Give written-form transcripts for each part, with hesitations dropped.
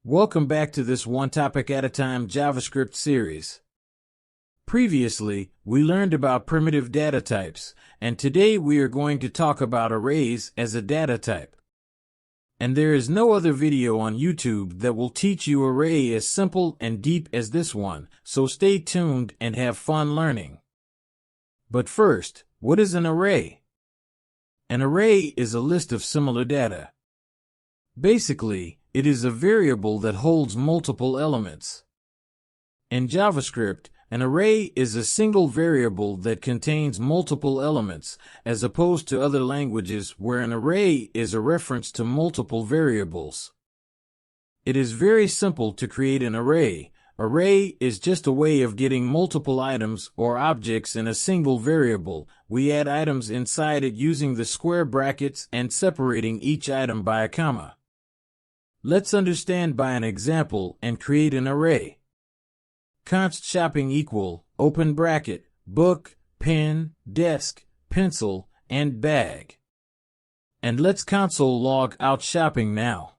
Welcome back to this one topic at a time JavaScript series. Previously, we learned about primitive data types, and today we are going to talk about arrays as a data type. And there is no other video on YouTube that will teach you array as simple and deep as this one, so stay tuned and have fun learning. But first, what is an array? An array is a list of similar data. Basically, it is a variable that holds multiple elements. In JavaScript, an array is a single variable that contains multiple elements, as opposed to other languages where an array is a reference to multiple variables. It is very simple to create an array. Array is just a way of getting multiple items or objects in a single variable. We add items inside it using the square brackets and separating each item by a comma. Let's understand by an example and create an array. Const shopping equal, open bracket, book, pen, desk, pencil, and bag. And let's console log out shopping now.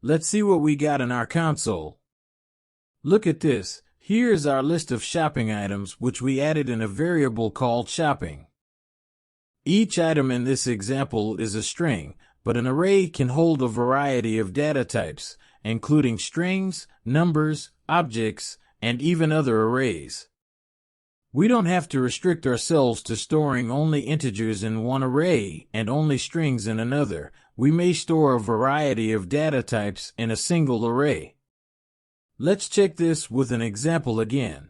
Let's see what we got in our console. Look at this. Here is our list of shopping items which we added in a variable called shopping. Each item in this example is a string, but an array can hold a variety of data types, including strings, numbers, objects, and even other arrays. We don't have to restrict ourselves to storing only integers in one array and only strings in another. We may store a variety of data types in a single array. Let's check this with an example again.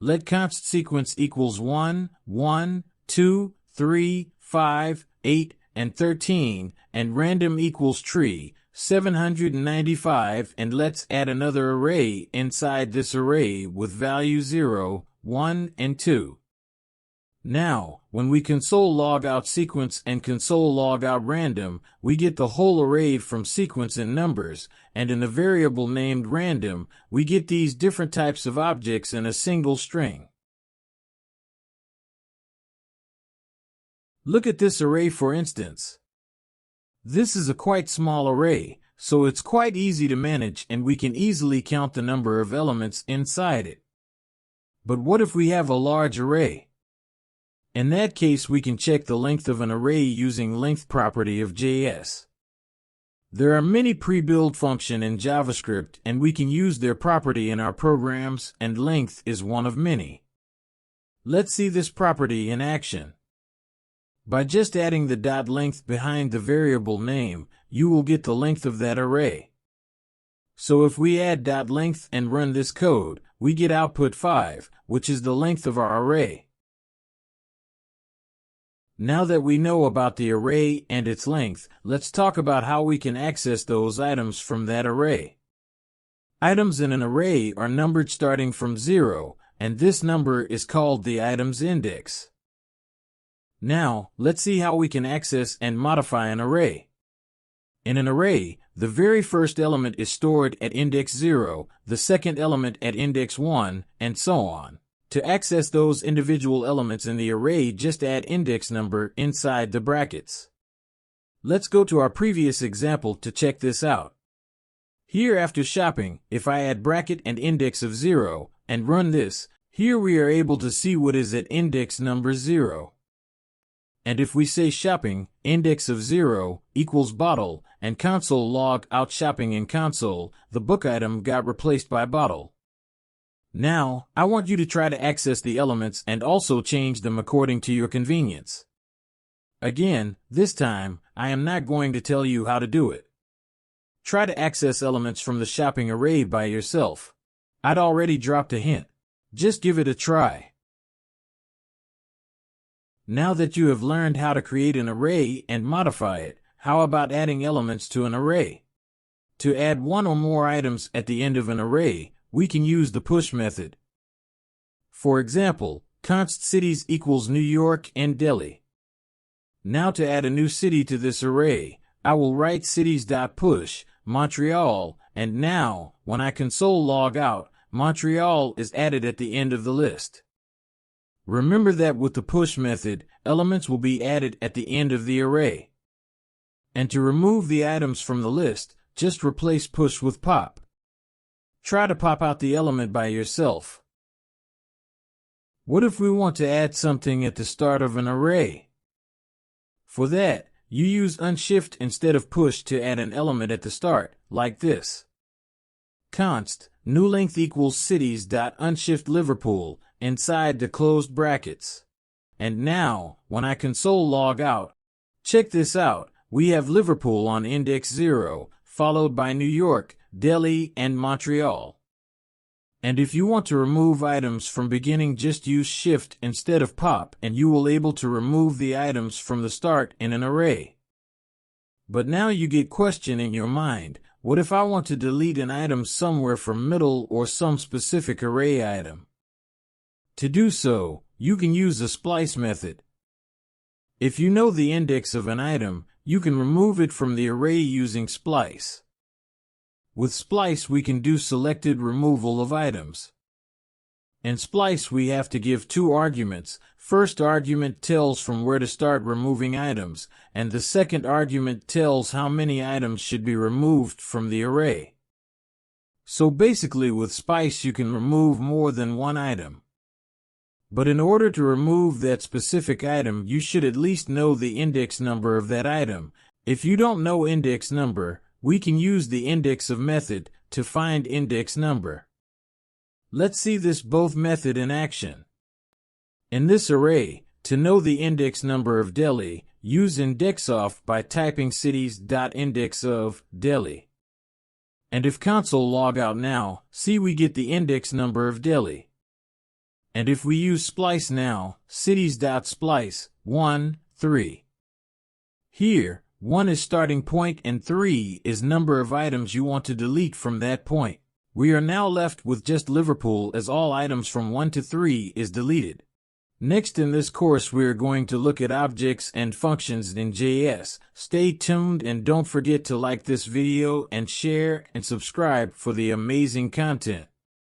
Let const sequence equals 1, 1, 2, 3, 5, 8, and 13, and random equals tree, 795, and let's add another array inside this array with value 0, 1, and 2. Now, when we console log out sequence and console log out random, we get the whole array from sequence and numbers, and in a variable named random, we get these different types of objects in a single string. Look at this array for instance. This is a quite small array, so it's quite easy to manage and we can easily count the number of elements inside it. But what if we have a large array? In that case, we can check the length of an array using length property of JS. There are many pre-built functions in JavaScript and we can use their property in our programs, and length is one of many. Let's see this property in action. By just adding the dot length behind the variable name, you will get the length of that array. So if we add dot length and run this code, we get output 5, which is the length of our array. Now that we know about the array and its length, let's talk about how we can access those items from that array. Items in an array are numbered starting from 0, and this number is called the item's index. Now, let's see how we can access and modify an array. In an array, the very first element is stored at index 0, the second element at index 1, and so on. To access those individual elements in the array, just add index number inside the brackets. Let's go to our previous example to check this out. Here after shopping, if I add bracket and index of 0, and run this, here we are able to see what is at index number 0. And if we say shopping, index of 0, equals bottle, and console log out shopping in console, the book item got replaced by bottle. Now, I want you to try to access the elements and also change them according to your convenience. Again, this time, I am not going to tell you how to do it. Try to access elements from the shopping array by yourself. I'd already dropped a hint. Just give it a try. Now that you have learned how to create an array and modify it, how about adding elements to an array? To add one or more items at the end of an array, we can use the push method. For example, const cities equals New York and Delhi. Now to add a new city to this array, I will write cities.push, Montreal, and now, when I console log out, Montreal is added at the end of the list. Remember that with the push method, elements will be added at the end of the array. And to remove the items from the list, just replace push with pop. Try to pop out the element by yourself. What if we want to add something at the start of an array? For that, you use unshift instead of push to add an element at the start, like this. Const new length equals cities.unshift Liverpool inside the closed brackets. And now, when I console log out, check this out, we have Liverpool on index 0, followed by New York, Delhi, and Montreal. And if you want to remove items from beginning, just use shift instead of pop and you will able to remove the items from the start in an array. But now you get question in your mind, what if I want to delete an item somewhere from middle or some specific array item? To do so, you can use the SPLICE method. If you know the index of an item, you can remove it from the array using SPLICE. With SPLICE we can do selected removal of items. In SPLICE we have to give two arguments. First argument tells from where to start removing items, and the second argument tells how many items should be removed from the array. So basically with SPLICE you can remove more than one item. But in order to remove that specific item, you should at least know the index number of that item. If you don't know index number, we can use the INDEXOF method to find index number. Let's see this both method in action. In this array, to know the index number of Delhi, use INDEXOF by typing cities.indexOf Delhi. And if console log out now, see we get the index number of Delhi. And if we use SPLICE now, cities.splice 1, 3. Here, 1 is starting point and 3 is number of items you want to delete from that point. We are now left with just Liverpool as all items from 1 to 3 is deleted. Next in this course we are going to look at objects and functions in JS. Stay tuned and don't forget to like this video and share and subscribe for the amazing content.